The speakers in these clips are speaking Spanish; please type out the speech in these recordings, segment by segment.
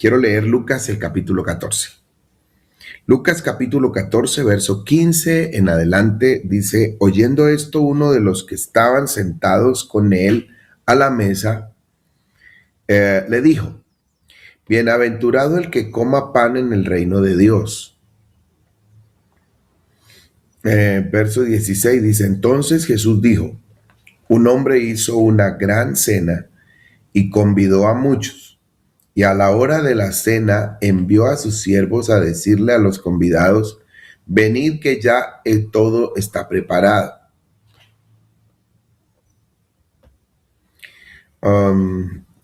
Quiero leer Lucas el capítulo 14. Lucas capítulo 14, verso 15 en adelante dice: oyendo esto, uno de los que estaban sentados con él a la mesa, le dijo: bienaventurado el que coma pan en el reino de Dios. Verso 16 dice: entonces Jesús dijo: un hombre hizo una gran cena y convidó a muchos. Y a la hora de la cena envió a sus siervos a decirle a los convidados: venid que ya todo está preparado.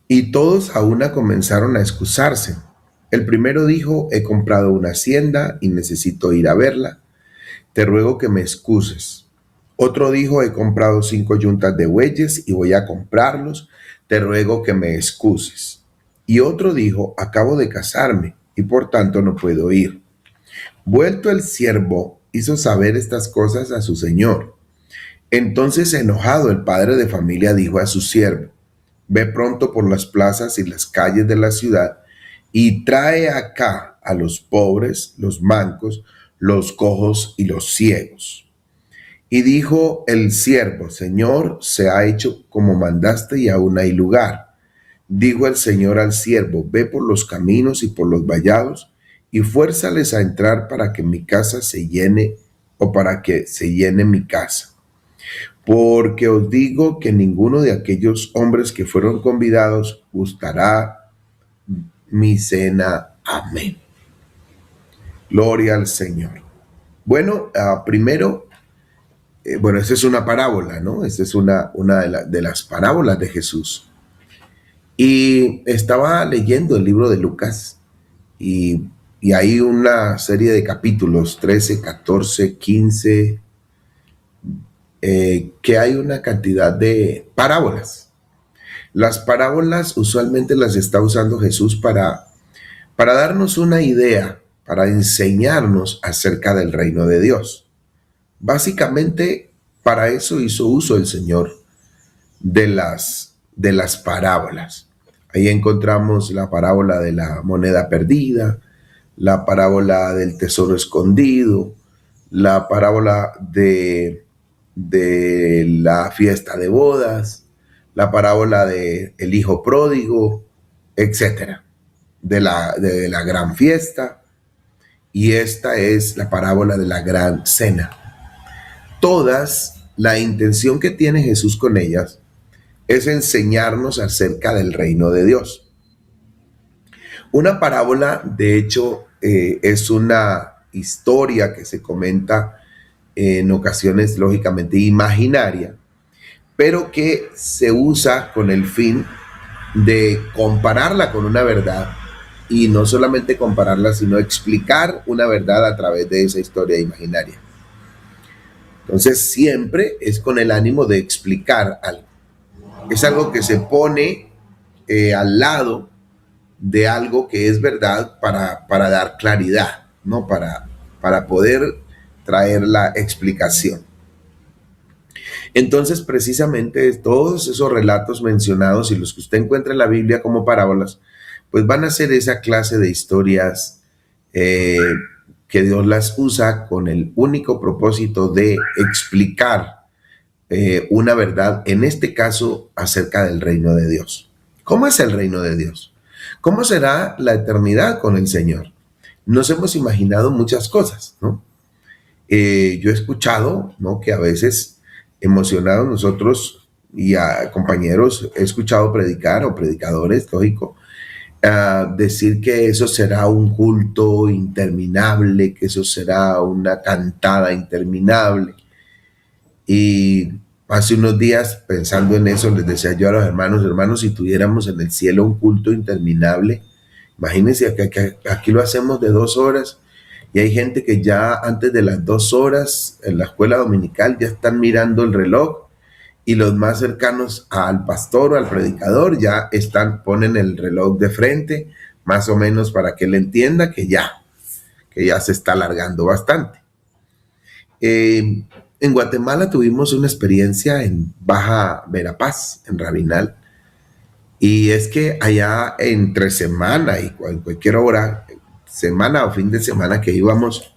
Y todos a una comenzaron a excusarse. El primero dijo: he comprado una hacienda y necesito ir a verla. Te ruego que me excuses. Otro dijo: he comprado 5 yuntas de bueyes y voy a comprarlos. Te ruego que me excuses. Y otro dijo: acabo de casarme y por tanto no puedo ir. Vuelto el siervo, hizo saber estas cosas a su señor. Entonces, enojado, el padre de familia dijo a su siervo: ve pronto por las plazas y las calles de la ciudad y trae acá a los pobres, los mancos, los cojos y los ciegos. Y dijo el siervo: Señor, se ha hecho como mandaste y aún hay lugar. Dijo el Señor al siervo: ve por los caminos y por los vallados y fuérzales a entrar para que mi casa se llene, o para que se llene mi casa. Porque os digo que ninguno de aquellos hombres que fueron convidados gustará mi cena. Amén. Gloria al Señor. Bueno, primero, esta es una parábola, ¿no? Esta es una de las parábolas de Jesús. Y estaba leyendo el libro de Lucas y hay una serie de capítulos, 13, 14, 15, que hay una cantidad de parábolas. Las parábolas usualmente las está usando Jesús para darnos una idea, para enseñarnos acerca del reino de Dios. Básicamente, para eso hizo uso el Señor de las parábolas. Ahí encontramos la parábola de la moneda perdida, la parábola del tesoro escondido, la parábola de la fiesta de bodas, la parábola de el hijo pródigo, etcétera, de la gran fiesta, y esta es la parábola de la gran cena. Todas, la intención que tiene Jesús con ellas es enseñarnos acerca del reino de Dios. Una parábola, de hecho, es una historia que se comenta en ocasiones, lógicamente, imaginaria, pero que se usa con el fin de compararla con una verdad, y no solamente compararla, sino explicar una verdad a través de esa historia imaginaria. Entonces, siempre es con el ánimo de explicar algo. Es algo que se pone al lado de algo que es verdad para dar claridad, ¿no? Para poder traer la explicación. Entonces, precisamente todos esos relatos mencionados y los que usted encuentra en la Biblia como parábolas, pues van a ser esa clase de historias que Dios las usa con el único propósito de explicar una verdad, en este caso acerca del reino de Dios. ¿Cómo es el reino de Dios? ¿Cómo será la eternidad con el Señor? Nos hemos imaginado muchas cosas, ¿no? Yo he escuchado, ¿no?, que a veces emocionados nosotros y a compañeros he escuchado predicar, o predicadores, lógico, decir que eso será un culto interminable, que eso será una cantada interminable. Y hace unos días, pensando en eso, les decía yo a los hermanos, si tuviéramos en el cielo un culto interminable, imagínense que aquí lo hacemos de 2 horas, y hay gente que ya antes de las 2 horas en la escuela dominical ya están mirando el reloj, y los más cercanos al pastor o al predicador ya ponen el reloj de frente, más o menos para que él entienda que ya se está alargando bastante. En Guatemala tuvimos una experiencia en Baja Verapaz, en Rabinal, Y es que allá entre semana y en cualquier hora, semana o fin de semana que íbamos,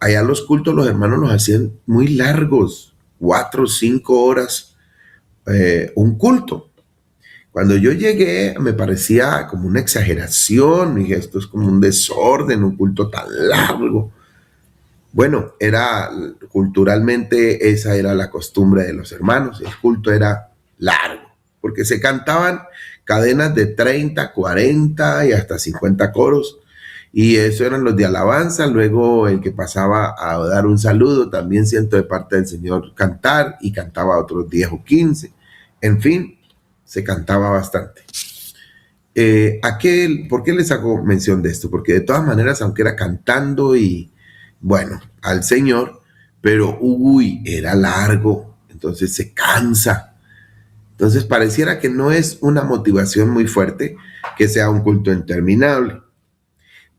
allá los cultos los hermanos los hacían muy largos, 4 o 5 horas, un culto. Cuando yo llegué me parecía como una exageración, dije, esto es como un desorden, un culto tan largo. Bueno, era culturalmente esa era la costumbre de los hermanos, el culto era largo, porque se cantaban cadenas de 30, 40 y hasta 50 coros, y eso eran los de alabanza. Luego el que pasaba a dar un saludo también siento de parte del Señor cantar, y cantaba otros 10 o 15. En fin, se cantaba bastante. ¿Por qué les hago mención de esto? Porque de todas maneras, aunque era cantando y, bueno, al Señor, pero uy, era largo, entonces se cansa. Entonces pareciera que no es una motivación muy fuerte que sea un culto interminable.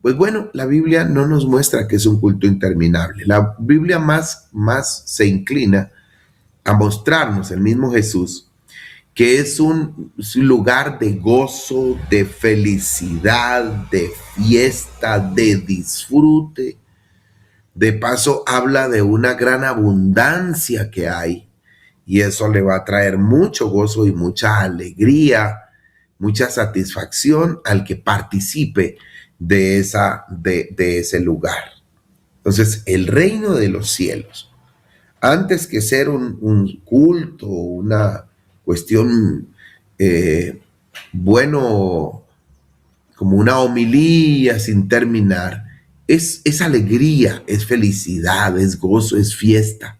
Pues bueno, la Biblia no nos muestra que es un culto interminable. La Biblia más se inclina a mostrarnos el mismo Jesús, que es un lugar de gozo, de felicidad, de fiesta, de disfrute. De paso, habla de una gran abundancia que hay, y eso le va a traer mucho gozo y mucha alegría, mucha satisfacción al que participe de ese lugar. Entonces, el reino de los cielos, antes que ser un culto, una cuestión, eh, bueno, como una homilía sin terminar, es alegría, es felicidad, es gozo, es fiesta.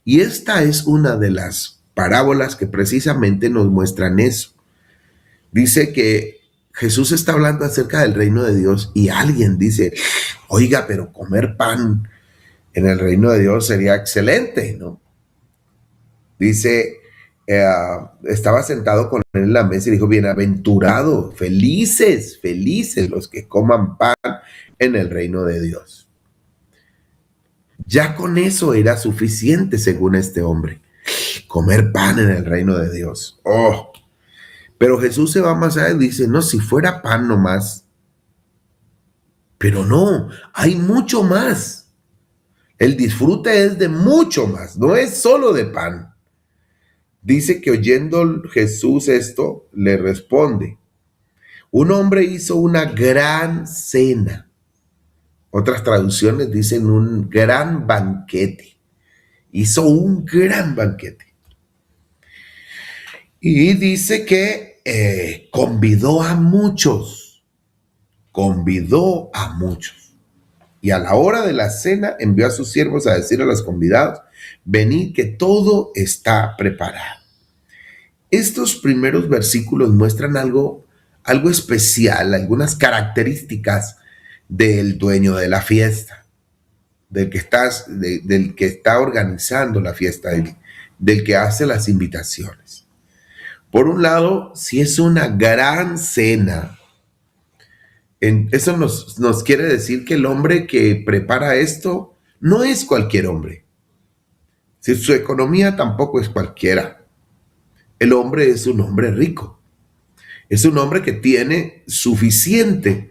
Y esta es una de las parábolas que precisamente nos muestran eso. Dice que Jesús está hablando acerca del reino de Dios y alguien dice, oiga, pero comer pan en el reino de Dios sería excelente, ¿no? Dice, estaba sentado con él en la mesa y dijo, bienaventurado, felices, felices los que coman pan en el reino de Dios. Ya con eso era suficiente según este hombre, comer pan en el reino de Dios. Oh, pero Jesús se va más allá y dice, no, si fuera pan nomás, pero no, hay mucho más. El disfrute es de mucho más, no es solo de pan. Dice que oyendo Jesús esto, le responde, un hombre hizo una gran cena. Otras traducciones dicen un gran banquete. Hizo un gran banquete. Y dice que convidó a muchos. Convidó a muchos. Y a la hora de la cena envió a sus siervos a decir a los convidados, venid que todo está preparado. Estos primeros versículos muestran algo especial, algunas características del dueño de la fiesta, del que está organizando la fiesta, del que hace las invitaciones. Por un lado, si es una gran cena, eso nos quiere decir que el hombre que prepara esto no es cualquier hombre. Si su economía tampoco es cualquiera. El hombre es un hombre rico. Es un hombre que tiene suficiente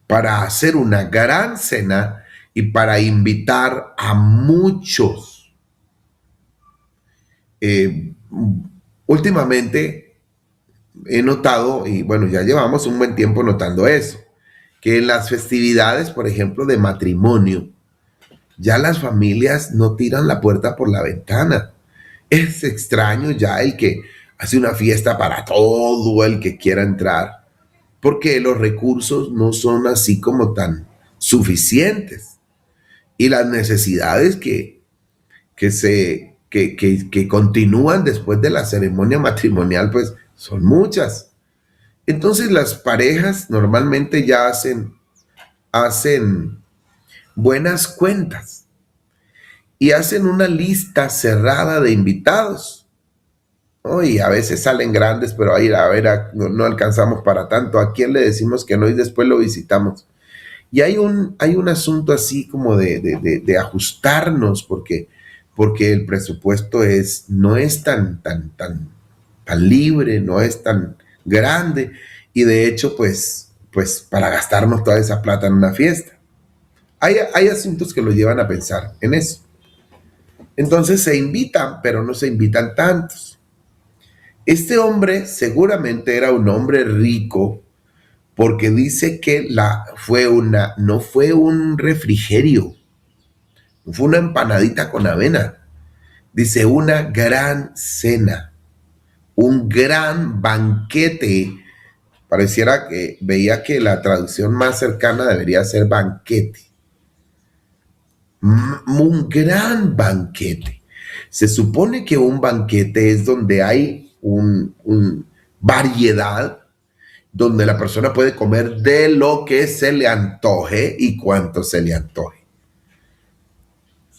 para hacer una gran cena y para invitar a muchos. Últimamente he notado, y bueno, ya llevamos un buen tiempo notando eso, que en las festividades, por ejemplo, de matrimonio, ya las familias no tiran la puerta por la ventana. Es extraño ya el que hace una fiesta para todo el que quiera entrar, porque los recursos no son así como tan suficientes. Y las necesidades que continúan después de la ceremonia matrimonial, pues son muchas. Entonces las parejas normalmente ya hacen buenas cuentas y hacen una lista cerrada de invitados. Oh, y a veces salen grandes, pero no alcanzamos para tanto. ¿A quién le decimos que no y después lo visitamos? Y hay un asunto así como de ajustarnos, porque el presupuesto no es tan libre, no es grande, y de hecho, pues para gastarnos toda esa plata en una fiesta. Hay asuntos que lo llevan a pensar en eso. Entonces se invitan, pero no se invitan tantos. Este hombre seguramente era un hombre rico porque dice que no fue un refrigerio, no fue una empanadita con avena, dice una gran cena, un gran banquete. Pareciera que veía que la traducción más cercana debería ser banquete. Un gran banquete. Se supone que un banquete es donde hay un variedad, donde la persona puede comer de lo que se le antoje y cuanto se le antoje.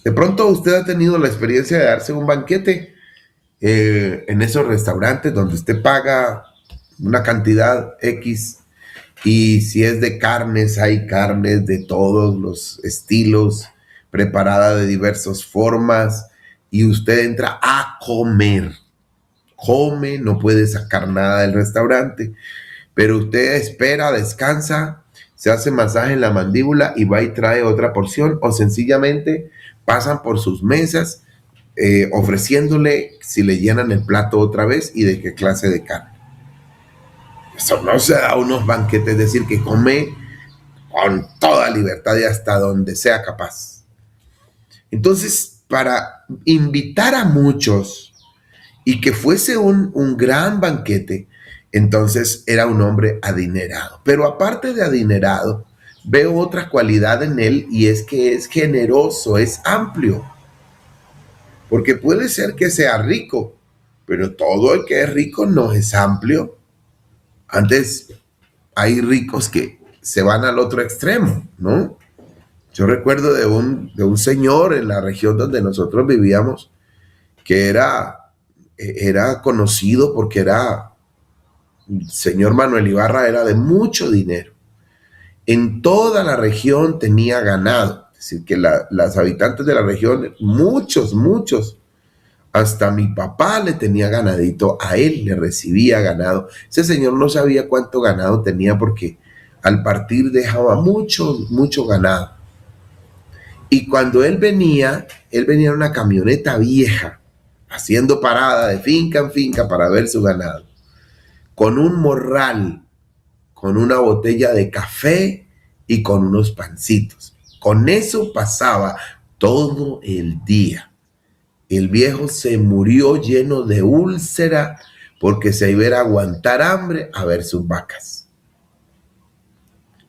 De pronto usted ha tenido la experiencia de darse un banquete en esos restaurantes donde usted paga una cantidad X, y si es de carnes, hay carnes de todos los estilos, preparada de diversas formas, y usted entra a comer. Come, no puede sacar nada del restaurante, pero usted espera, descansa, se hace masaje en la mandíbula y va y trae otra porción, o sencillamente pasan por sus mesas ofreciéndole si le llenan el plato otra vez y de qué clase de carne. Eso no se da unos banquetes, es decir, que come con toda libertad y hasta donde sea capaz. Entonces, para invitar a muchos y que fuese un gran banquete, entonces era un hombre adinerado. Pero aparte de adinerado, veo otra cualidad en él, y es que es generoso, es amplio. Porque puede ser que sea rico, pero todo el que es rico no es amplio. Antes hay ricos que se van al otro extremo, ¿no? Yo recuerdo de un señor en la región donde nosotros vivíamos que era conocido porque el señor Manuel Ibarra era de mucho dinero. En toda la región tenía ganado, es decir, que las habitantes de la región, muchos, hasta mi papá le tenía ganadito, a él le recibía ganado. Ese señor no sabía cuánto ganado tenía porque al partir dejaba mucho ganado. Y cuando él venía en una camioneta vieja, haciendo parada de finca en finca para ver su ganado, con un morral, con una botella de café y con unos pancitos. Con eso pasaba todo el día. El viejo se murió lleno de úlcera porque se iba a ir a aguantar hambre a ver sus vacas.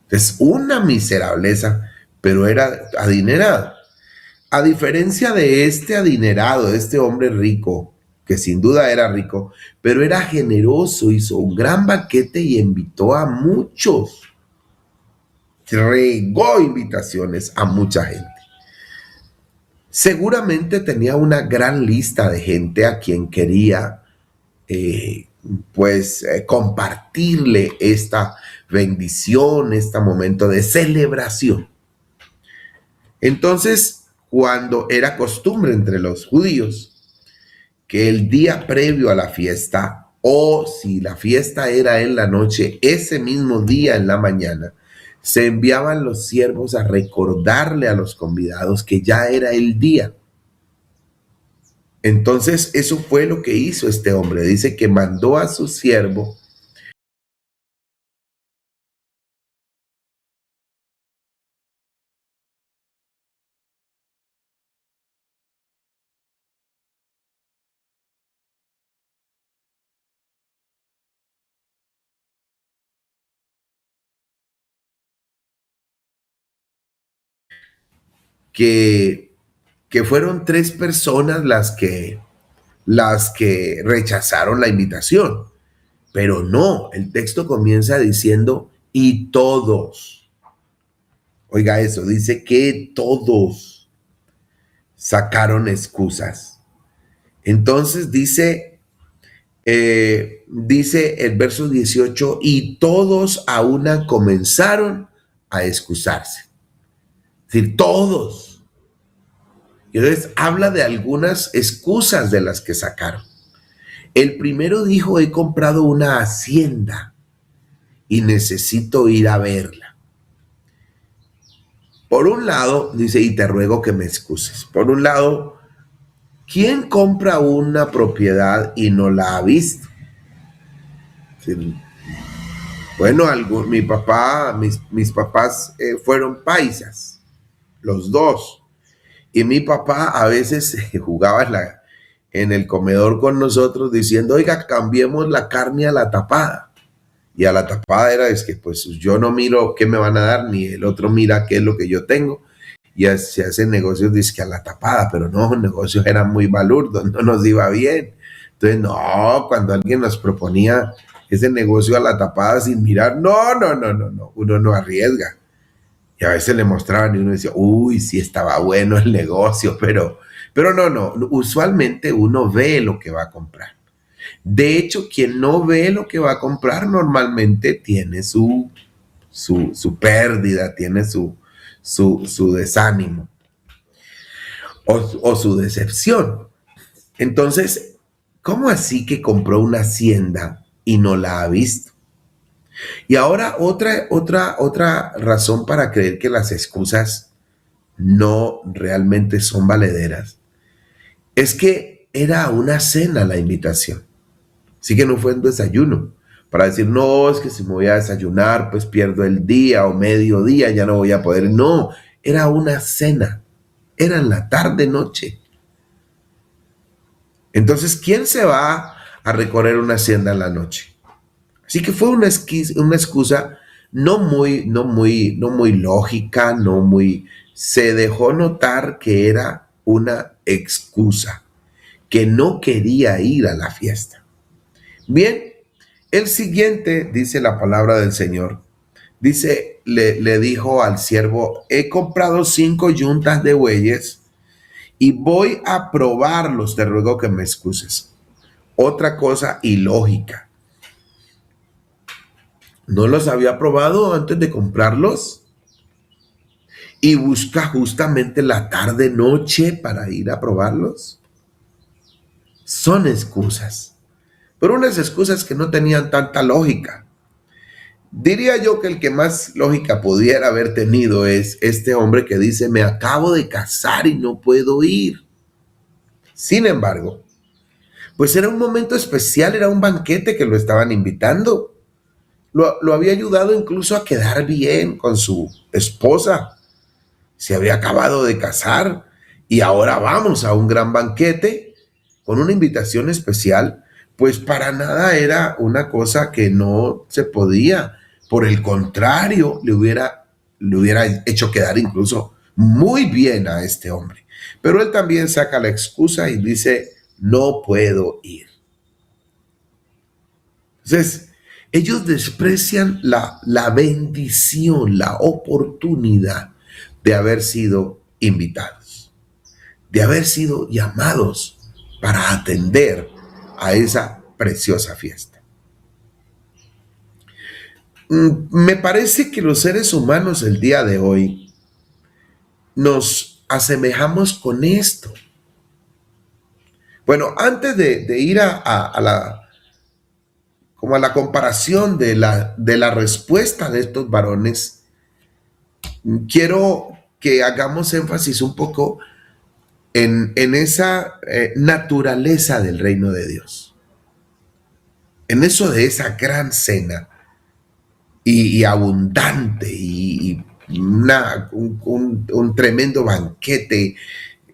Es una miserableza, pero era adinerado. A diferencia de este adinerado, de este hombre rico, que sin duda era rico, pero era generoso, hizo un gran banquete y invitó a muchos. Regó invitaciones a mucha gente. Seguramente tenía una gran lista de gente a quien quería compartirle esta bendición, este momento de celebración. Entonces, cuando era costumbre entre los judíos que el día previo a la fiesta, o si la fiesta era en la noche, ese mismo día en la mañana, se enviaban los siervos a recordarle a los convidados que ya era el día. Entonces, eso fue lo que hizo este hombre. Dice que mandó a su siervo que, que fueron 3 personas las que rechazaron la invitación. Pero no, el texto comienza diciendo, y todos. Oiga eso, dice que todos sacaron excusas. Entonces dice el verso 18, y todos a una comenzaron a excusarse. Es decir, todos. Y entonces habla de algunas excusas de las que sacaron. El primero dijo, he comprado una hacienda y necesito ir a verla. Por un lado, dice, y te ruego que me excuses. Por un lado, ¿quién compra una propiedad y no la ha visto? Sí. Bueno, mi papá, mis papás fueron paisas, los dos. Y mi papá a veces jugaba en el comedor con nosotros diciendo, oiga, cambiemos la carne a la tapada. Y a la tapada era, es que pues yo no miro qué me van a dar, ni el otro mira qué es lo que yo tengo. Y se hacen negocios, dice que a la tapada, pero no, los negocios eran muy balurdos, no nos iba bien. Entonces, no, cuando alguien nos proponía ese negocio a la tapada sin mirar, no, uno no arriesga. Y a veces le mostraban y uno decía, uy, sí estaba bueno el negocio, pero no, usualmente uno ve lo que va a comprar. De hecho, quien no ve lo que va a comprar normalmente tiene su pérdida, tiene su desánimo o su decepción. Entonces, ¿cómo así que compró una hacienda y no la ha visto? Y ahora otra razón para creer que las excusas no realmente son valederas es que era una cena la invitación. Así que no fue un desayuno para decir, no, es que si me voy a desayunar, pues pierdo el día o mediodía, ya no voy a poder. No, era una cena, era en la tarde noche. Entonces, ¿quién se va a recorrer una hacienda en la noche? Así que fue una excusa no muy lógica, se dejó notar que era una excusa, que no quería ir a la fiesta. Bien, el siguiente, dice la palabra del Señor, dice, le dijo al siervo, he comprado 5 yuntas de bueyes y voy a probarlos, te ruego que me excuses. Otra cosa ilógica. ¿No los había probado antes de comprarlos? Y busca justamente la tarde noche para ir a probarlos. Son excusas, pero unas excusas que no tenían tanta lógica. Diría yo que el que más lógica pudiera haber tenido es este hombre que dice, me acabo de casar y no puedo ir. Sin embargo, pues era un momento especial, era un banquete que lo estaban invitando. Lo había ayudado incluso a quedar bien con su esposa. Se había acabado de casar y ahora vamos a un gran banquete con una invitación especial. Pues para nada era una cosa que no se podía. Por el contrario, le hubiera hecho quedar incluso muy bien a este hombre. Pero él también saca la excusa y dice, no puedo ir. Entonces, ellos desprecian la bendición, la oportunidad de haber sido invitados, de haber sido llamados para atender a esa preciosa fiesta. Me parece que los seres humanos el día de hoy nos asemejamos con esto. Bueno, antes de ir a la comparación de la respuesta de estos varones, quiero que hagamos énfasis un poco en esa naturaleza del reino de Dios, en eso de esa gran cena y abundante y un tremendo banquete,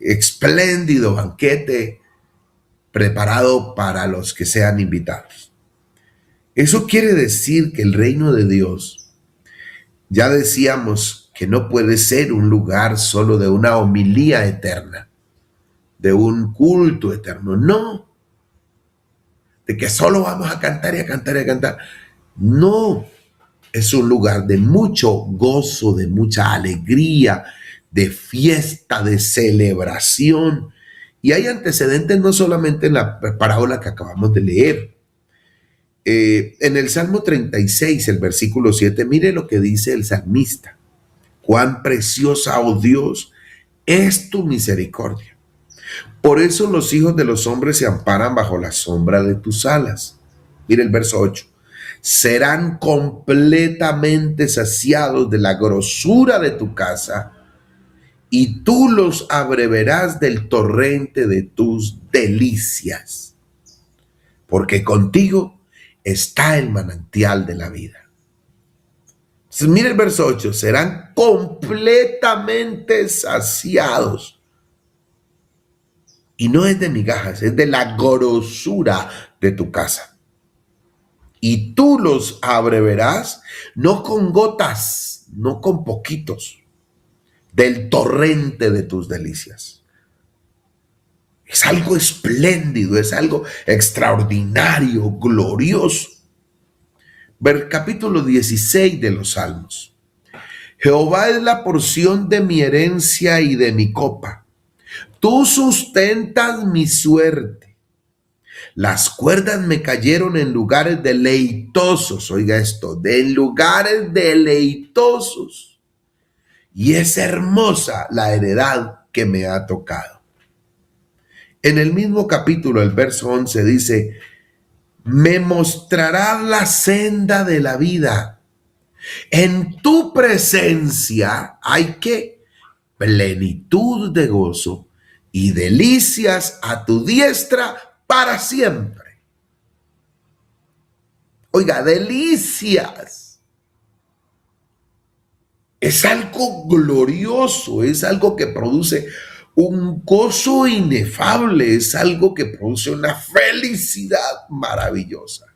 espléndido banquete preparado para los que sean invitados. Eso quiere decir que el reino de Dios, ya decíamos que no puede ser un lugar solo de una homilía eterna, de un culto eterno, no, de que solo vamos a cantar y a cantar y a cantar. No, es un lugar de mucho gozo, de mucha alegría, de fiesta, de celebración. Y hay antecedentes no solamente en la parábola que acabamos de leer. En el Salmo 36, el versículo 7, mire lo que dice el salmista. Cuán preciosa, oh Dios, es tu misericordia. Por eso los hijos de los hombres se amparan bajo la sombra de tus alas. Mira el verso 8. Serán completamente saciados de la grosura de tu casa, y tú los abreverás del torrente de tus delicias, porque contigo está el manantial de la vida. Entonces, mira el verso 8, serán completamente saciados. Y no es de migajas, es de la grosura de tu casa. Y tú los abreverás, no con gotas, no con poquitos, del torrente de tus delicias. Es algo espléndido, es algo extraordinario, glorioso. Capítulo 16 de los Salmos. Jehová es la porción de mi herencia y de mi copa. Tú sustentas mi suerte. Las cuerdas me cayeron en lugares deleitosos. Oiga esto, de lugares deleitosos. Y es hermosa la heredad que me ha tocado. En el mismo capítulo, el verso 11 dice, me mostrarás la senda de la vida. En tu presencia hay que plenitud de gozo y delicias a tu diestra para siempre. Oiga, delicias. Es algo glorioso, es algo que produce un gozo inefable, es algo que produce una felicidad maravillosa.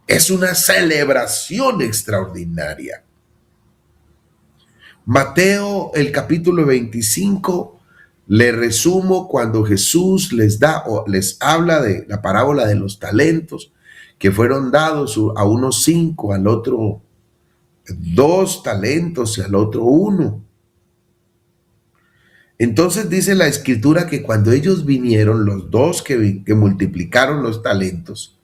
Es una celebración extraordinaria. Mateo, el capítulo 25, le resumo cuando Jesús les da o les habla de la parábola de los talentos que fueron dados a unos 5, al otro 2 talentos y al otro 1. Entonces dice la escritura que cuando ellos vinieron, los dos que multiplicaron los talentos,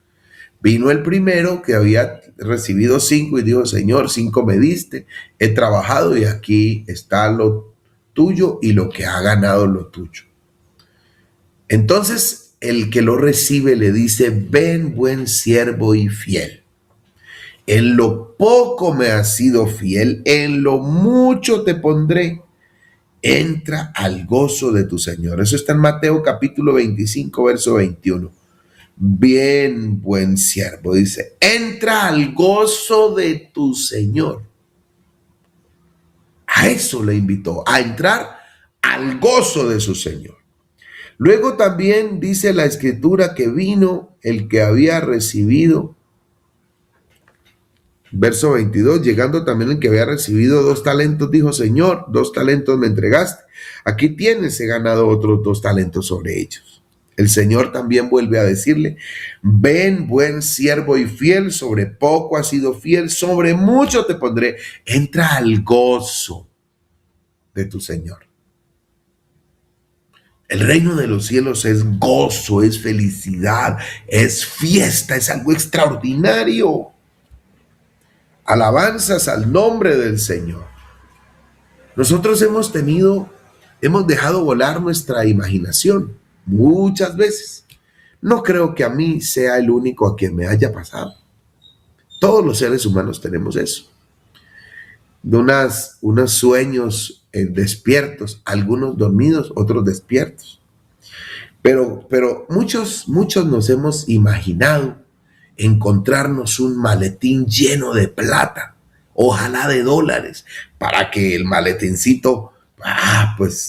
vino el primero que había recibido 5 y dijo, Señor, 5 me diste, he trabajado y aquí está lo tuyo y lo que ha ganado lo tuyo. Entonces el que lo recibe le dice, ven buen siervo y fiel. En lo poco me has sido fiel, en lo mucho te pondré. Entra al gozo de tu Señor. Eso está en Mateo capítulo 25, verso 21. Bien, buen siervo, dice, entra al gozo de tu Señor. A eso le invitó, a entrar al gozo de su Señor. Luego también dice la escritura que vino el que había recibido, verso 22, llegando también el que había recibido 2 talentos, dijo, Señor, 2 talentos me entregaste. Aquí tienes, he ganado otros 2 talentos sobre ellos. El Señor también vuelve a decirle, ven buen siervo y fiel, sobre poco has sido fiel, sobre mucho te pondré. Entra al gozo de tu Señor. El reino de los cielos es gozo, es felicidad, es fiesta, es algo extraordinario. Alabanzas al nombre del Señor. Nosotros hemos dejado volar nuestra imaginación muchas veces. No creo que a mí sea el único a quien me haya pasado. Todos los seres humanos tenemos eso. De unos sueños despiertos, algunos dormidos, otros despiertos. Pero muchos nos hemos imaginado encontrarnos un maletín lleno de plata, ojalá de dólares, para que el maletincito, pues,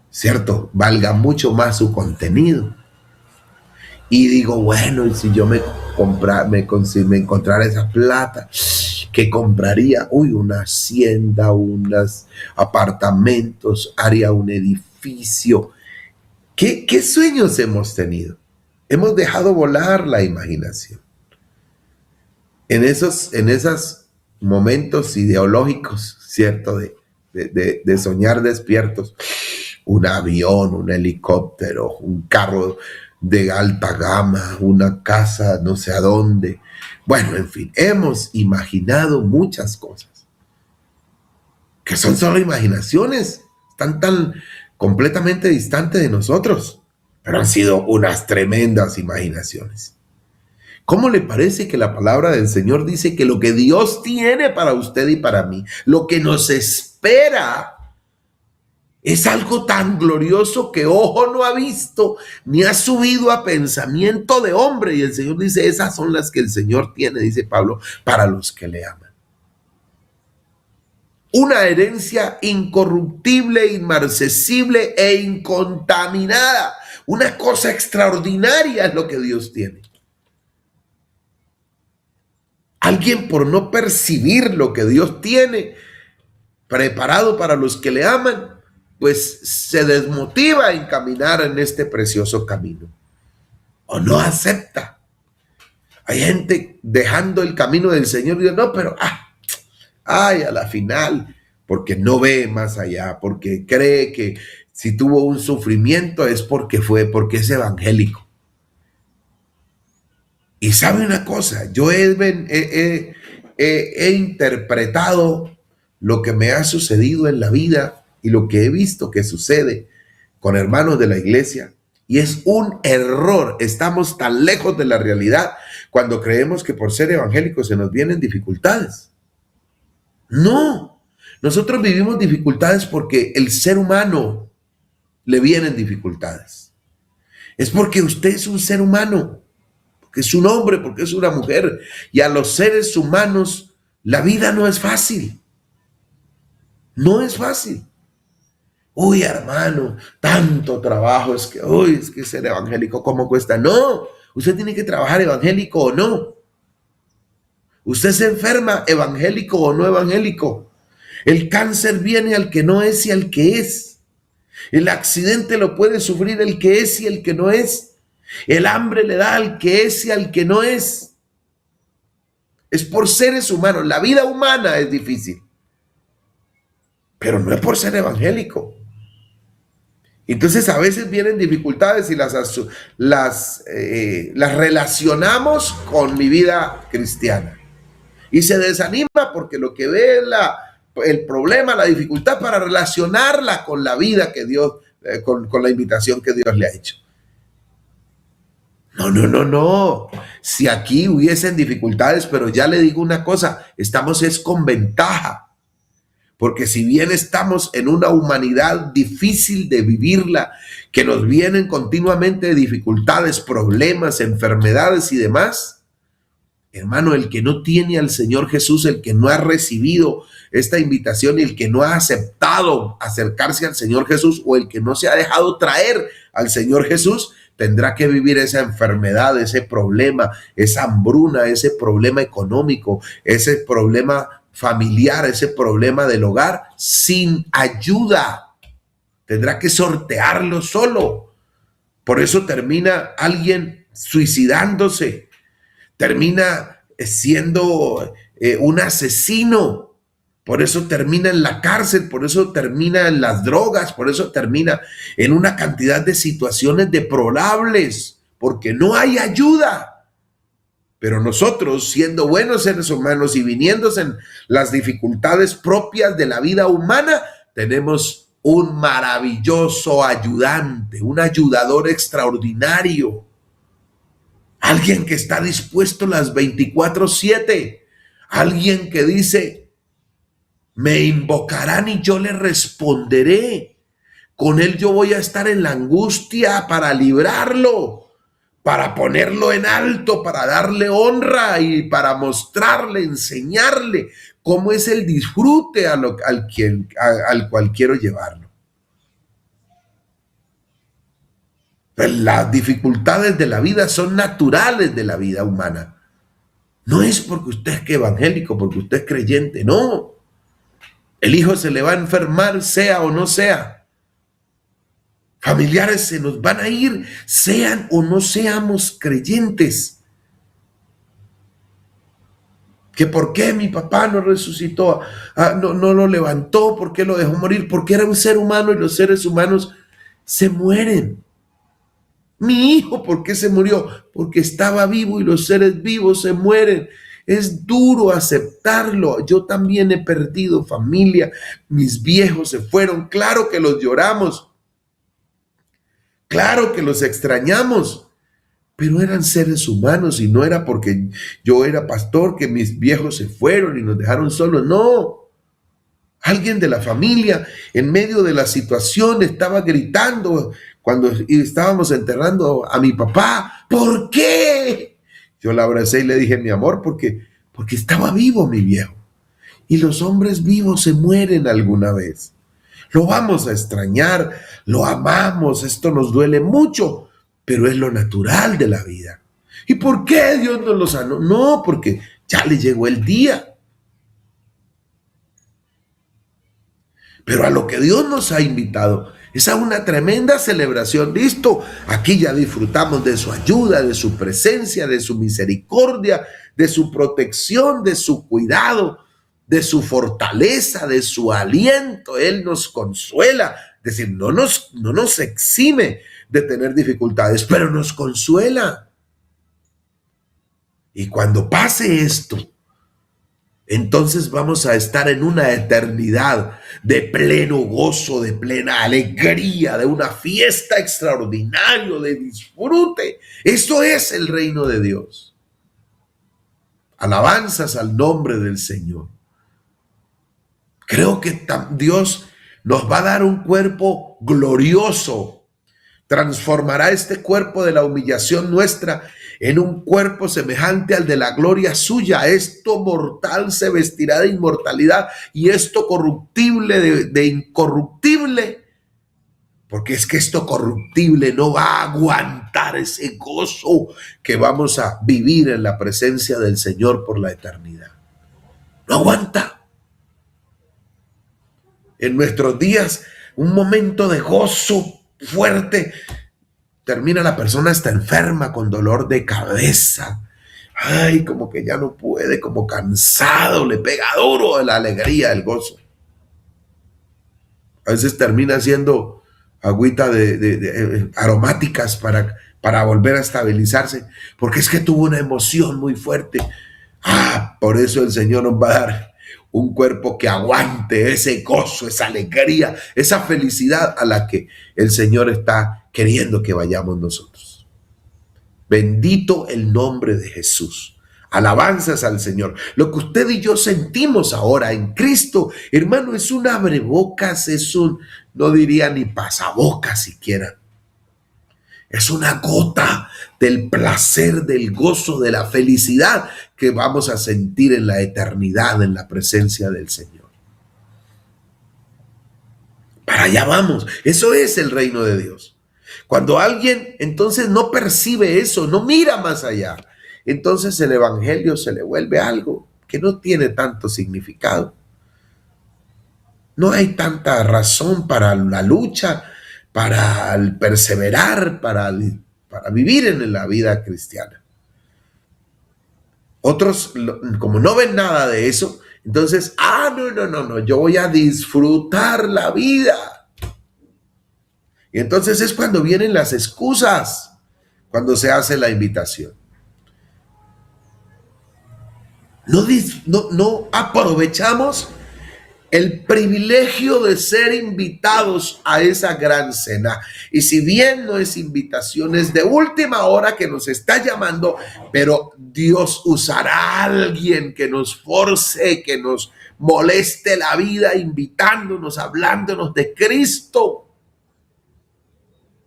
cierto, valga mucho más su contenido. Y digo, bueno, y si yo me encontrara esa plata, ¿qué compraría? Una hacienda, unos apartamentos, haría un edificio. ¿Qué sueños hemos tenido? Hemos dejado volar la imaginación. En esos momentos ideológicos, ¿cierto? De soñar despiertos, un avión, un helicóptero, un carro de alta gama, una casa no sé a dónde. Bueno, en fin, hemos imaginado muchas cosas que son solo imaginaciones, están tan completamente distante de nosotros, pero han sido unas tremendas imaginaciones. ¿Cómo le parece que la palabra del Señor dice que lo que Dios tiene para usted y para mí, lo que nos espera, es algo tan glorioso que ojo no ha visto, ni ha subido a pensamiento de hombre? Y el Señor dice, esas son las que el Señor tiene, dice Pablo, para los que le aman. Una herencia incorruptible, inmarcesible e incontaminada. Una cosa extraordinaria es lo que Dios tiene. Alguien, por no percibir lo que Dios tiene preparado para los que le aman, pues se desmotiva en caminar en este precioso camino, o no acepta. Hay gente dejando el camino del Señor y dice, no, pero a la final, porque no ve más allá, porque cree que si tuvo un sufrimiento es porque es evangélico. Y sabe una cosa, yo he interpretado lo que me ha sucedido en la vida y lo que he visto que sucede con hermanos de la iglesia, y es un error. Estamos tan lejos de la realidad cuando creemos que por ser evangélicos se nos vienen dificultades. No, nosotros vivimos dificultades porque el ser humano le vienen dificultades. Es porque usted es un ser humano, porque es un hombre, porque es una mujer, y a los seres humanos la vida no es fácil. No es fácil. Uy, hermano, tanto trabajo, es que ser evangélico, ¿cómo cuesta? No, usted tiene que trabajar evangélico o no. Usted se enferma evangélico o no evangélico. El cáncer viene al que no es y al que es. El accidente lo puede sufrir el que es y el que no es. El hambre le da al que es y al que no es. Es por seres humanos. La vida humana es difícil, pero no es por ser evangélico. Entonces a veces vienen dificultades y las relacionamos con mi vida cristiana. Y se desanima porque lo que ve es el problema, la dificultad, para relacionarla con la vida que Dios, con la invitación que Dios le ha hecho. No. Si aquí hubiesen dificultades, pero ya le digo una cosa, estamos es con ventaja. Porque si bien estamos en una humanidad difícil de vivirla, que nos vienen continuamente dificultades, problemas, enfermedades y demás, hermano, el que no tiene al Señor Jesús, el que no ha recibido esta invitación y el que no ha aceptado acercarse al Señor Jesús, o el que no se ha dejado traer al Señor Jesús, tendrá que vivir esa enfermedad, ese problema, esa hambruna, ese problema económico, ese problema familiar, ese problema del hogar, sin ayuda. Tendrá que sortearlo solo. Por eso termina alguien suicidándose, termina siendo un asesino, por eso termina en la cárcel, por eso termina en las drogas, por eso termina en una cantidad de situaciones deplorables, porque no hay ayuda. Pero nosotros, siendo buenos seres humanos y viniéndose en las dificultades propias de la vida humana, tenemos un maravilloso ayudante, un ayudador extraordinario. Alguien que está dispuesto las 24/7. Alguien que dice, me invocarán y yo le responderé. Con él yo voy a estar en la angustia para librarlo, para ponerlo en alto, para darle honra y para mostrarle, enseñarle cómo es el disfrute al cual quiero llevarlo. Las dificultades de la vida son naturales de la vida humana. No es porque usted es evangélico, porque usted es creyente, no. El hijo se le va a enfermar, sea o no sea. Familiares se nos van a ir, sean o no seamos creyentes. Que por qué mi papá no resucitó, no lo levantó, por qué lo dejó morir, porque era un ser humano y los seres humanos se mueren. Mi hijo, ¿por qué se murió? Porque estaba vivo y los seres vivos se mueren. Es duro aceptarlo. Yo también he perdido familia, mis viejos se fueron, claro que los lloramos. Claro que los extrañamos, pero eran seres humanos y no era porque yo era pastor que mis viejos se fueron y nos dejaron solos. No, alguien de la familia en medio de la situación estaba gritando cuando estábamos enterrando a mi papá. ¿Por qué? Yo la abracé y le dije, mi amor, porque estaba vivo mi viejo. Y los hombres vivos se mueren alguna vez. Lo vamos a extrañar, lo amamos, esto nos duele mucho, pero es lo natural de la vida. ¿Y por qué Dios no lo sanó? No, porque ya le llegó el día. Pero a lo que Dios nos ha invitado es a una tremenda celebración. Listo, aquí ya disfrutamos de su ayuda, de su presencia, de su misericordia, de su protección, de su cuidado, de su fortaleza, de su aliento. Él nos consuela, es decir, no nos exime de tener dificultades, pero nos consuela. Y cuando pase esto, entonces vamos a estar en una eternidad de pleno gozo, de plena alegría, de una fiesta extraordinaria, de disfrute. Eso es el reino de Dios. Alabanzas al nombre del Señor. Creo que Dios nos va a dar un cuerpo glorioso. Transformará este cuerpo de la humillación nuestra en un cuerpo semejante al de la gloria suya. Esto mortal se vestirá de inmortalidad y esto corruptible de incorruptible, porque es que esto corruptible no va a aguantar ese gozo que vamos a vivir en la presencia del Señor por la eternidad. No aguanta. En nuestros días, un momento de gozo fuerte, termina la persona hasta enferma con dolor de cabeza. Ay, como que ya no puede, como cansado, le pega duro de la alegría, el gozo. A veces termina siendo agüita de aromáticas para volver a estabilizarse, porque es que tuvo una emoción muy fuerte. Por eso el Señor nos va a dar un cuerpo que aguante ese gozo, esa alegría, esa felicidad a la que el Señor está queriendo que vayamos nosotros. Bendito el nombre de Jesús. Alabanzas al Señor. Lo que usted y yo sentimos ahora en Cristo, hermano, es un abrebocas, no diría ni pasabocas siquiera. Es una gota del placer, del gozo, de la felicidad que vamos a sentir en la eternidad, en la presencia del Señor. Para allá vamos. Eso es el reino de Dios. Cuando alguien entonces no percibe eso, no mira más allá, entonces el evangelio se le vuelve algo que no tiene tanto significado. No hay tanta razón para la lucha, para el perseverar, para vivir en la vida cristiana. Otros, como no ven nada de eso, entonces, no, yo voy a disfrutar la vida. Y entonces es cuando vienen las excusas, cuando se hace la invitación. No aprovechamos el privilegio de ser invitados a esa gran cena. Y si bien no es invitación, es de última hora que nos está llamando, pero Dios usará a alguien que nos force, que nos moleste la vida, invitándonos, hablándonos de Cristo.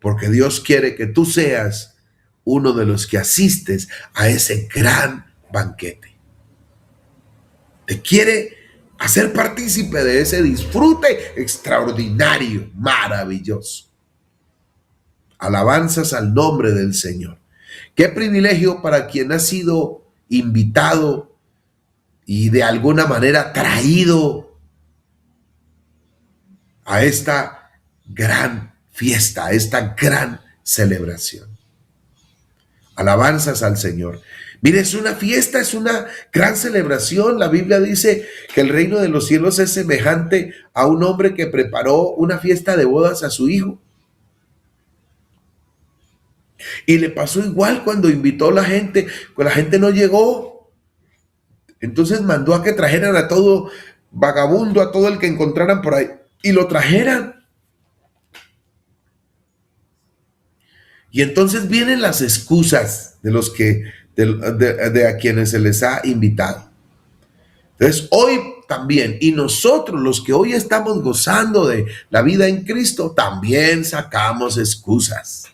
Porque Dios quiere que tú seas uno de los que asistes a ese gran banquete. Te quiere hacer partícipe de ese disfrute extraordinario, maravilloso. Alabanzas al nombre del Señor. Qué privilegio para quien ha sido invitado y de alguna manera traído a esta gran fiesta, a esta gran celebración. Alabanzas al Señor. Mire, es una fiesta, es una gran celebración. La Biblia dice que el reino de los cielos es semejante a un hombre que preparó una fiesta de bodas a su hijo. Y le pasó igual cuando invitó a la gente no llegó. Entonces mandó a que trajeran a todo vagabundo, a todo el que encontraran por ahí, y lo trajeran. Y entonces vienen las excusas de los que, de a quienes se les ha invitado. Entonces hoy también, y nosotros los que hoy estamos gozando de la vida en Cristo, también sacamos excusas.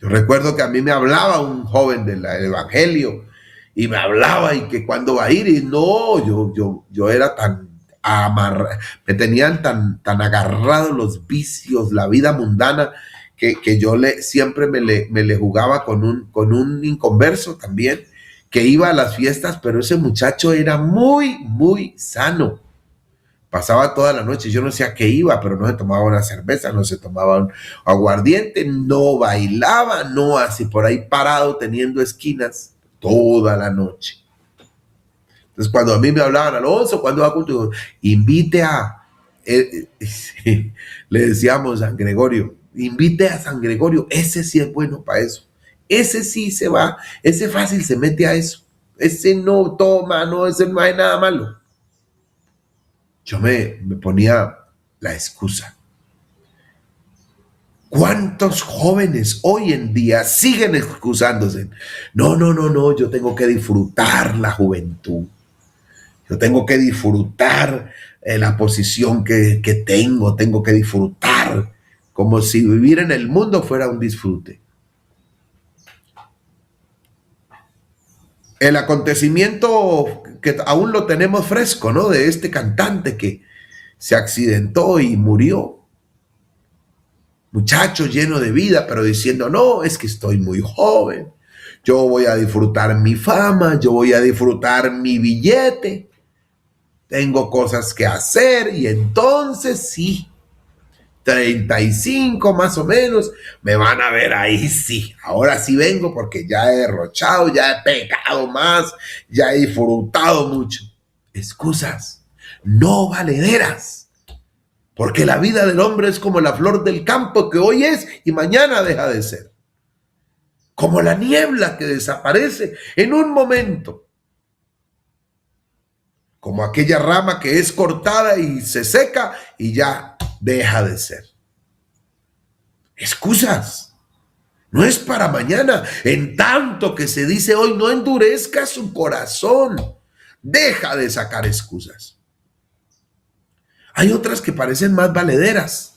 Yo recuerdo que a mí me hablaba un joven del evangelio y me hablaba y que cuándo va a ir, y no, yo era tan amarrado, me tenían tan agarrados los vicios, la vida mundana, que yo siempre me le jugaba con un inconverso también, que iba a las fiestas, pero ese muchacho era muy sano. Pasaba toda la noche, yo no sé a qué iba, pero no se tomaba una cerveza, no se tomaba un aguardiente, no bailaba, no así por ahí parado teniendo esquinas toda la noche. Entonces cuando a mí me hablaban, Alonso, ¿cuándo va a culto? Invite a, le decíamos a San Gregorio, invite a San Gregorio, ese sí es bueno para eso. Ese sí se va, ese fácil se mete a eso. Ese no toma, no, ese no hay nada malo. Yo me ponía la excusa. ¿Cuántos jóvenes hoy en día siguen excusándose? No, yo tengo que disfrutar la juventud. Yo tengo que disfrutar la posición que tengo que disfrutar, como si vivir en el mundo fuera un disfrute. El acontecimiento que aún lo tenemos fresco, ¿no? De este cantante que se accidentó y murió. Muchacho lleno de vida, pero diciendo, no, es que estoy muy joven. Yo voy a disfrutar mi fama, yo voy a disfrutar mi billete. Tengo cosas que hacer y entonces sí, 35 más o menos, me van a ver ahí, sí, ahora sí vengo porque ya he derrochado, ya he pecado más, ya he disfrutado mucho. Excusas no valederas, porque la vida del hombre es como la flor del campo que hoy es y mañana deja de ser, como la niebla que desaparece en un momento, como aquella rama que es cortada y se seca y ya deja de ser. Excusas. No es para mañana. En tanto que se dice hoy, no endurezca su corazón. Deja de sacar excusas. Hay otras que parecen más valederas.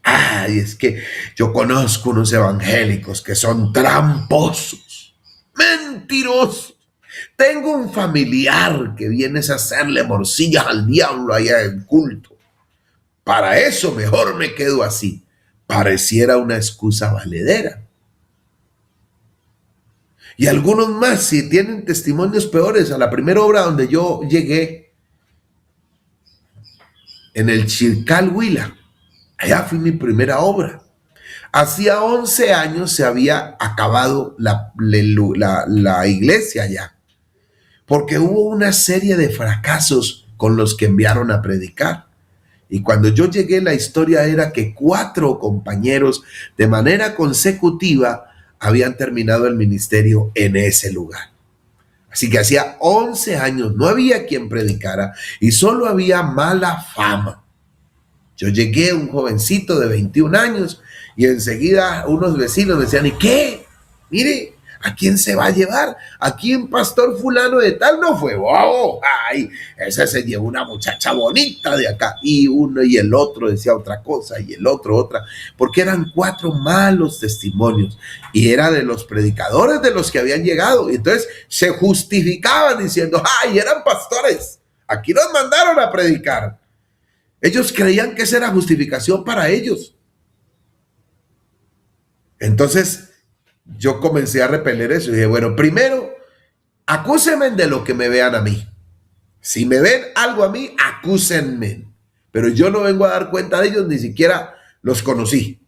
Ay, es que yo conozco unos evangélicos que son tramposos, mentirosos. Tengo un familiar que viene a hacerle morcillas al diablo allá en culto. Para eso mejor me quedo así. Pareciera una excusa valedera. Y algunos más, si tienen testimonios peores, a la primera obra donde yo llegué, en el Chircal Huila, allá fue mi primera obra. Hacía 11 años se había acabado la iglesia allá, porque hubo una serie de fracasos con los que enviaron a predicar. Y cuando yo llegué, la historia era que 4 compañeros de manera consecutiva habían terminado el ministerio en ese lugar. Así que hacía 11 años no había quien predicara y solo había mala fama. Yo llegué, un jovencito de 21 años, y enseguida unos vecinos me decían, ¿y qué? Mire, ¿a quién se va a llevar? ¿A quién pastor fulano de tal no fue? ¡Wow! ¡Ay! Ese se llevó una muchacha bonita de acá. Y uno y el otro decía otra cosa y el otro otra. Porque eran 4 malos testimonios. Y era de los predicadores de los que habían llegado. Y entonces se justificaban diciendo, ¡ay! Eran pastores. Aquí nos mandaron a predicar. Ellos creían que esa era justificación para ellos. Entonces yo comencé a repeler eso y dije, bueno, primero, acúsenme de lo que me vean a mí. Si me ven algo a mí, acúsenme. Pero yo no vengo a dar cuenta de ellos, ni siquiera los conocí.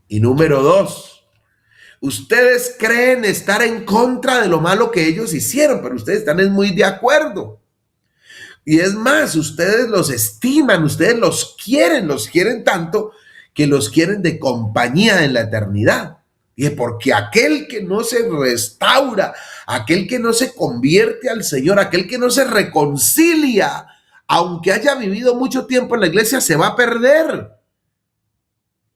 Y número 2, ustedes creen estar en contra de lo malo que ellos hicieron, pero ustedes están muy de acuerdo. Y es más, ustedes los estiman, ustedes los quieren tanto que los quieren de compañía en la eternidad. Y porque aquel que no se restaura, aquel que no se convierte al Señor, aquel que no se reconcilia, aunque haya vivido mucho tiempo en la iglesia, se va a perder.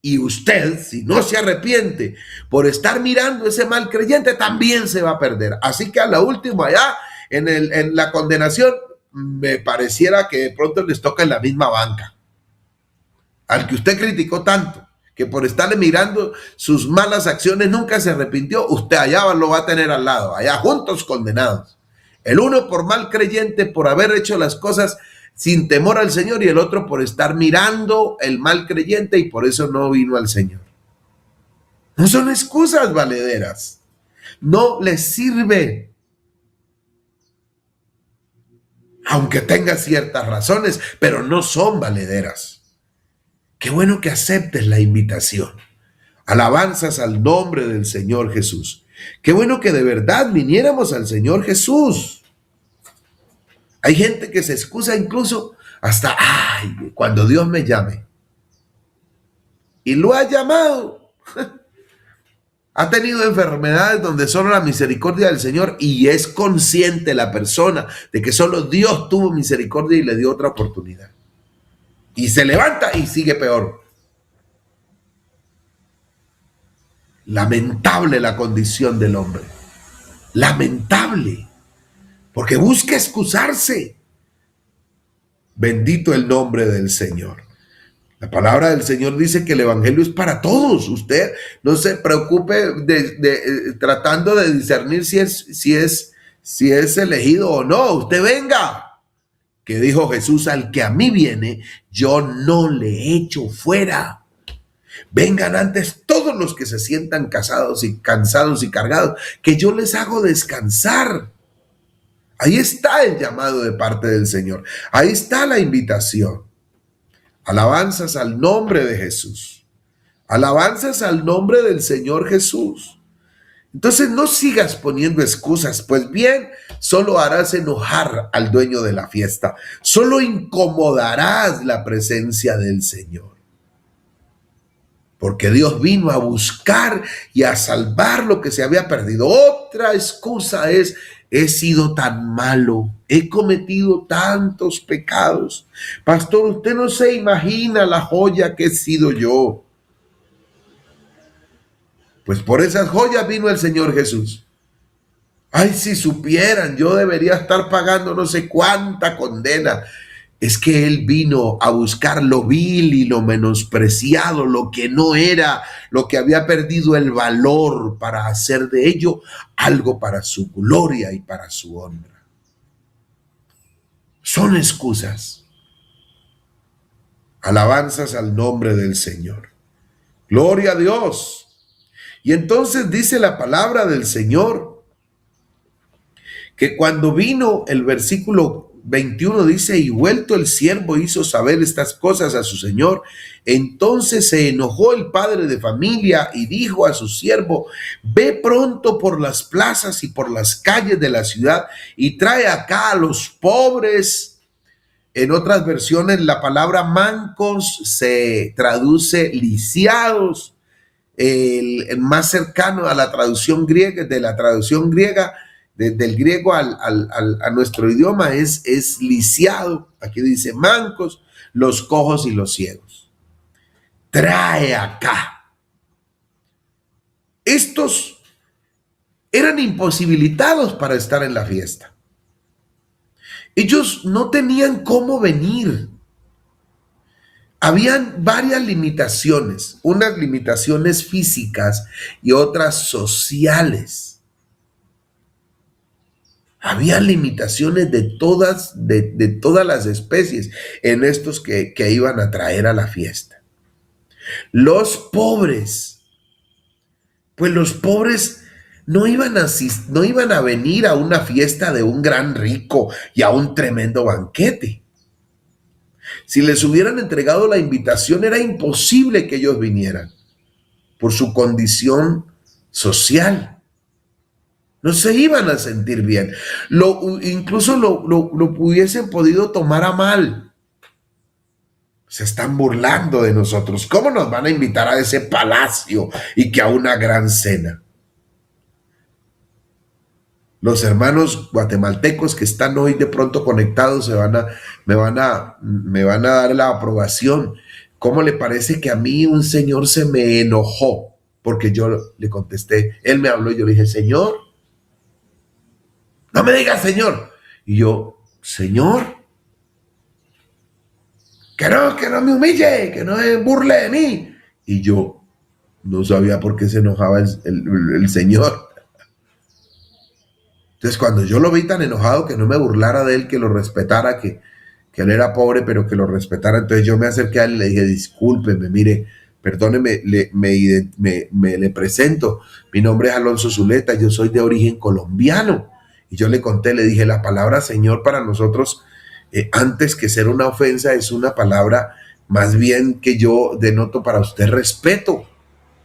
Y usted, si no se arrepiente por estar mirando ese mal creyente, también se va a perder. Así que a la última, allá en la condenación, me pareciera que de pronto les toca en la misma banca. Al que usted criticó tanto, que por estarle mirando sus malas acciones nunca se arrepintió, usted allá lo va a tener al lado, allá juntos condenados. El uno por mal creyente, por haber hecho las cosas sin temor al Señor, y el otro por estar mirando el mal creyente y por eso no vino al Señor. No son excusas valederas. No les sirve. Aunque tenga ciertas razones, pero no son valederas. Qué bueno que aceptes la invitación. Alabanzas al nombre del Señor Jesús. Qué bueno que de verdad viniéramos al Señor Jesús. Hay gente que se excusa incluso hasta, cuando Dios me llame. Y lo ha llamado. Ha tenido enfermedades donde solo la misericordia del Señor, y es consciente la persona de que solo Dios tuvo misericordia y le dio otra oportunidad. Y se levanta y sigue peor. Lamentable la condición del hombre. Lamentable. Porque busca excusarse. Bendito el nombre del Señor. La palabra del Señor dice que el evangelio es para todos. Usted no se preocupe tratando de discernir si es elegido o no. Usted venga. Que dijo Jesús: al que a mí viene, yo no le echo fuera. Vengan antes todos los que se sientan cansados y cargados, que yo les hago descansar. Ahí está el llamado de parte del Señor. Ahí está la invitación. Alabanzas al nombre de Jesús. Alabanzas al nombre del Señor Jesús. Entonces no sigas poniendo excusas, pues bien, solo harás enojar al dueño de la fiesta. Solo incomodarás la presencia del Señor. Porque Dios vino a buscar y a salvar lo que se había perdido. Otra excusa es: he sido tan malo, he cometido tantos pecados. Pastor, usted no se imagina la joya que he sido yo. Pues por esas joyas vino el Señor Jesús. Ay, si supieran, yo debería estar pagando no sé cuánta condena. Es que Él vino a buscar lo vil y lo menospreciado, lo que no era, lo que había perdido el valor, para hacer de ello algo para su gloria y para su honra. Son excusas. Alabanzas al nombre del Señor. Gloria a Dios. Y entonces dice la palabra del Señor que cuando vino, el versículo 21 dice: y vuelto el siervo hizo saber estas cosas a su señor. Entonces se enojó el padre de familia y dijo a su siervo: ve pronto por las plazas y por las calles de la ciudad y trae acá a los pobres. En otras versiones la palabra mancos se traduce lisiados. El más cercano a la traducción griega, del griego a nuestro idioma es lisiado. Aquí dice mancos, los cojos y los ciegos. Trae acá. Estos eran imposibilitados para estar en la fiesta. Ellos no tenían cómo venir. Habían varias limitaciones, unas limitaciones físicas y otras sociales. Había limitaciones de todas las especies en estos que iban a traer a la fiesta. Los pobres, pues los pobres no iban a venir a una fiesta de un gran rico y a un tremendo banquete. Si les hubieran entregado la invitación, era imposible que ellos vinieran por su condición social. No se iban a sentir bien. Incluso lo hubiesen podido tomar a mal. Se están burlando de nosotros. ¿Cómo nos van a invitar a ese palacio y que a una gran cena? Los hermanos guatemaltecos que están hoy de pronto conectados me van a dar la aprobación. ¿cómo le parece que a mí un señor se me enojó? Porque yo le contesté, él me habló y yo le dije, Señor, no me digas Señor. Y yo, Señor, que no me humille, que no me burle de mí. Y yo no sabía por qué se enojaba el Señor. Entonces cuando yo lo vi tan enojado, que no me burlara de él, que lo respetara, que él era pobre, pero que lo respetara, entonces yo me acerqué a él y le dije, discúlpeme, mire, perdóneme, le presento, mi nombre es Alonso Zuleta, yo soy de origen colombiano. Y yo le conté, le dije, la palabra Señor para nosotros, antes que ser una ofensa, es una palabra más bien que yo denoto para usted respeto,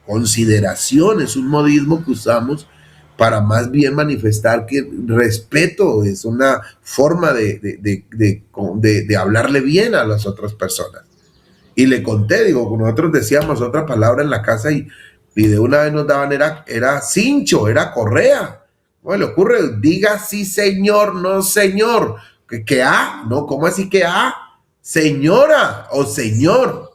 consideración, es un modismo que usamos para más bien manifestar que respeto es una forma de hablarle bien a las otras personas. Y le conté, digo, nosotros decíamos otra palabra en la casa y de una vez nos daban, era cincho, era correa. ¿Cómo le ocurre? Diga sí, señor, no, señor. ¿Que a? No, ¿cómo así que a? Señora o señor.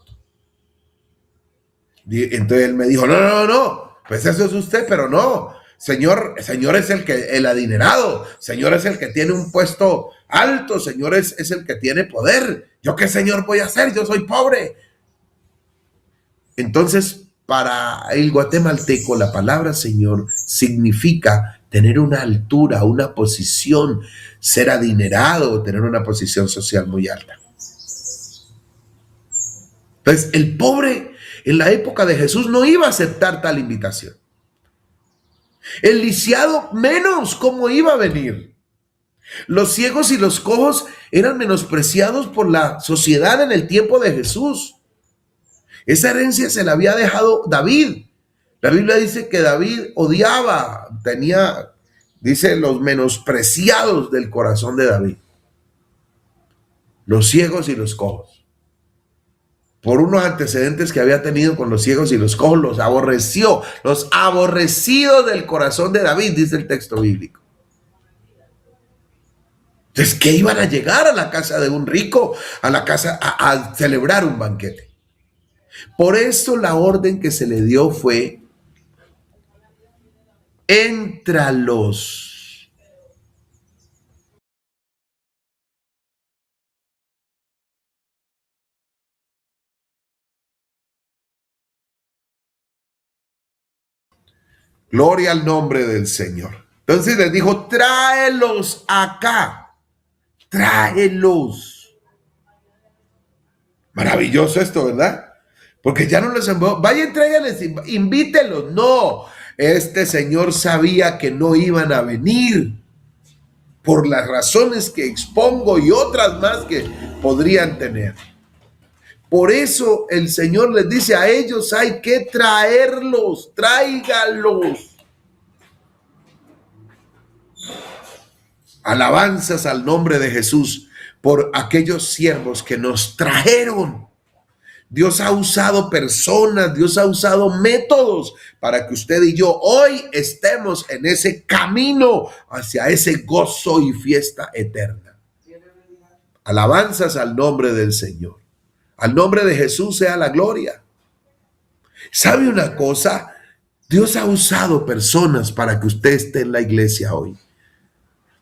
Entonces él me dijo, no, pues eso es usted, pero no. Señor es el adinerado, Señor es el que tiene un puesto alto, Señor es el que tiene poder. ¿Yo qué Señor voy a hacer? Yo soy pobre. Entonces, para el guatemalteco, la palabra Señor significa tener una altura, una posición, ser adinerado, tener una posición social muy alta. Entonces, el pobre en la época de Jesús no iba a aceptar tal invitación. El lisiado menos, ¿cómo iba a venir? Los ciegos y los cojos eran menospreciados por la sociedad en el tiempo de Jesús. Esa herencia se la había dejado David. La Biblia dice que David odiaba, dice, los menospreciados del corazón de David. Los ciegos y los cojos. Por unos antecedentes que había tenido con los ciegos y los cojos, los aborreció, los aborrecidos del corazón de David, dice el texto bíblico. Entonces, ¿qué iban a llegar a la casa de un rico, a la casa a celebrar un banquete? Por eso la orden que se le dio fue, éntralos. Gloria al nombre del Señor. Entonces les dijo, tráelos acá, tráelos. Maravilloso esto, ¿verdad? Porque ya no les envió, vaya, tráiganles, invítelos. No, este señor sabía que no iban a venir por las razones que expongo y otras más que podrían tener. Por eso el Señor les dice a ellos, hay que traerlos, tráigalos. Alabanzas al nombre de Jesús por aquellos siervos que nos trajeron. Dios ha usado personas, Dios ha usado métodos para que usted y yo hoy estemos en ese camino hacia ese gozo y fiesta eterna. Alabanzas al nombre del Señor. Al nombre de Jesús sea la gloria. ¿Sabe una cosa? Dios ha usado personas para que usted esté en la iglesia hoy.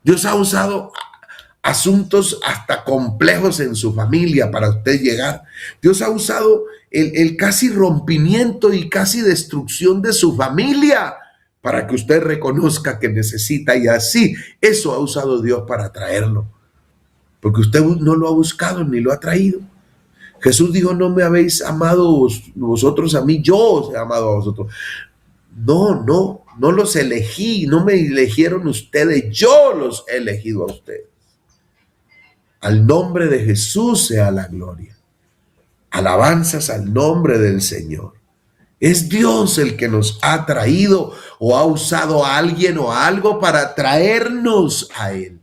Dios ha usado asuntos hasta complejos en su familia para usted llegar. Dios ha usado el casi rompimiento y casi destrucción de su familia para que usted reconozca que necesita, y así eso ha usado Dios para traerlo. Porque usted no lo ha buscado ni lo ha traído. Jesús dijo, no me habéis amado vosotros a mí, yo os he amado a vosotros. No los elegí, no me eligieron ustedes, yo los he elegido a ustedes. Al nombre de Jesús sea la gloria. Alabanzas al nombre del Señor. Es Dios el que nos ha traído o ha usado a alguien o a algo para traernos a Él.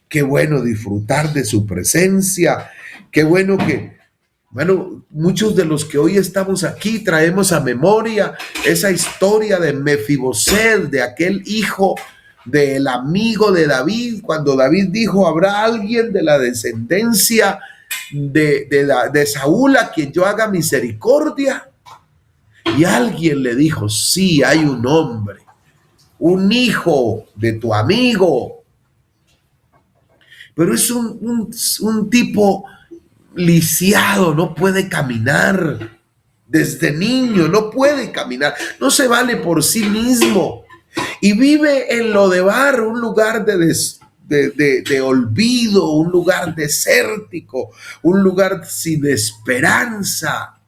Qué bueno disfrutar de su presencia. Qué bueno que, muchos de los que hoy estamos aquí traemos a memoria esa historia de Mefiboset, de aquel hijo del amigo de David, cuando David dijo, habrá alguien de la descendencia de Saúl a quien yo haga misericordia? Y alguien le dijo, sí, hay un hombre, un hijo de tu amigo, pero es un tipo lisiado, no puede caminar. Desde niño no puede caminar, no se vale por sí mismo y vive en Lodebar, un lugar de olvido, un lugar desértico, un lugar sin esperanza.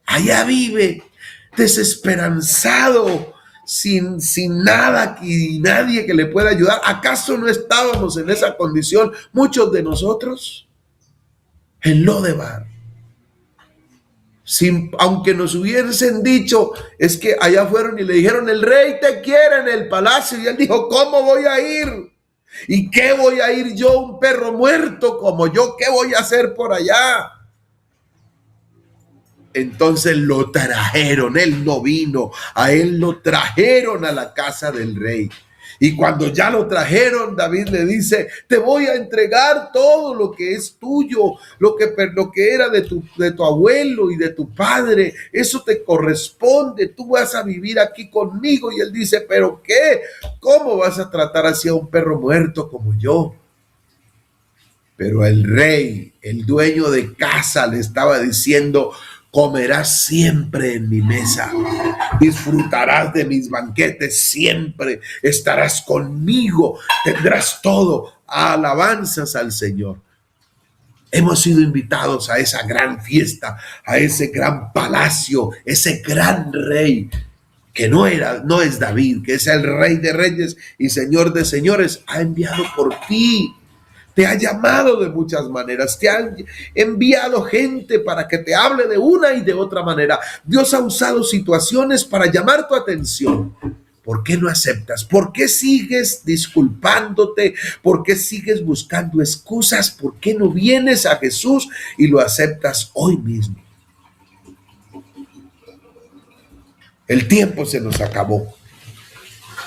Allá vive desesperanzado, sin nada y nadie que le pueda ayudar. ¿Acaso no estábamos en esa condición muchos de nosotros? En Lodebar. Aunque nos hubiesen dicho, es que allá fueron y le dijeron, el rey te quiere en el palacio, y él dijo, ¿cómo voy a ir? ¿Y qué voy a ir yo, un perro muerto como yo? ¿Qué voy a hacer por allá? Entonces lo trajeron, él no vino, a él lo trajeron a la casa del rey. Y cuando ya lo trajeron, David le dice, te voy a entregar todo lo que es tuyo, lo que era de tu abuelo y de tu padre, eso te corresponde, tú vas a vivir aquí conmigo. Y él dice, ¿pero qué? ¿Cómo vas a tratar así a un perro muerto como yo? Pero el rey, el dueño de casa, le estaba diciendo, comerás siempre en mi mesa, disfrutarás de mis banquetes siempre, estarás conmigo, tendrás todo. Alabanzas al Señor. Hemos sido invitados a esa gran fiesta, a ese gran palacio, ese gran rey que no es David, que es el Rey de Reyes y Señor de Señores. Ha enviado por ti. Te ha llamado de muchas maneras, te ha enviado gente para que te hable de una y de otra manera. Dios ha usado situaciones para llamar tu atención. ¿Por qué no aceptas? ¿Por qué sigues disculpándote? ¿Por qué sigues buscando excusas? ¿Por qué no vienes a Jesús y lo aceptas hoy mismo? El tiempo se nos acabó.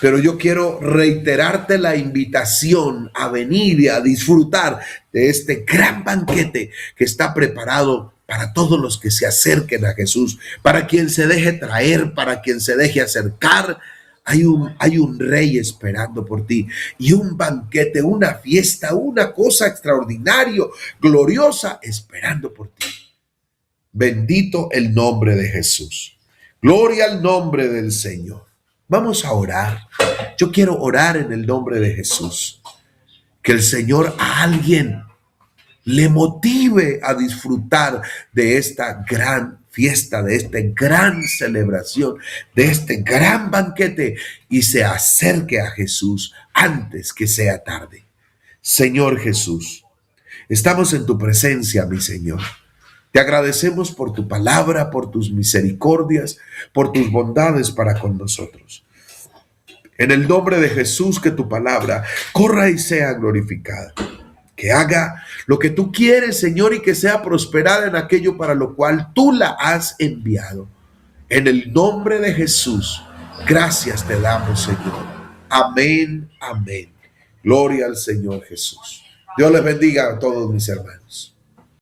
Pero yo quiero reiterarte la invitación a venir y a disfrutar de este gran banquete que está preparado para todos los que se acerquen a Jesús, para quien se deje traer, para quien se deje acercar. Hay un rey esperando por ti y un banquete, una fiesta, una cosa extraordinaria, gloriosa, esperando por ti. Bendito el nombre de Jesús. Gloria al nombre del Señor. Vamos a orar. Yo quiero orar en el nombre de Jesús. Que el Señor a alguien le motive a disfrutar de esta gran fiesta, de esta gran celebración, de este gran banquete y se acerque a Jesús antes que sea tarde. Señor Jesús, estamos en tu presencia, mi Señor. Te agradecemos por tu palabra, por tus misericordias, por tus bondades para con nosotros. En el nombre de Jesús, que tu palabra corra y sea glorificada. Que haga lo que tú quieres, Señor, y que sea prosperada en aquello para lo cual tú la has enviado. En el nombre de Jesús, gracias te damos, Señor. Amén, amén. Gloria al Señor Jesús. Dios les bendiga a todos mis hermanos.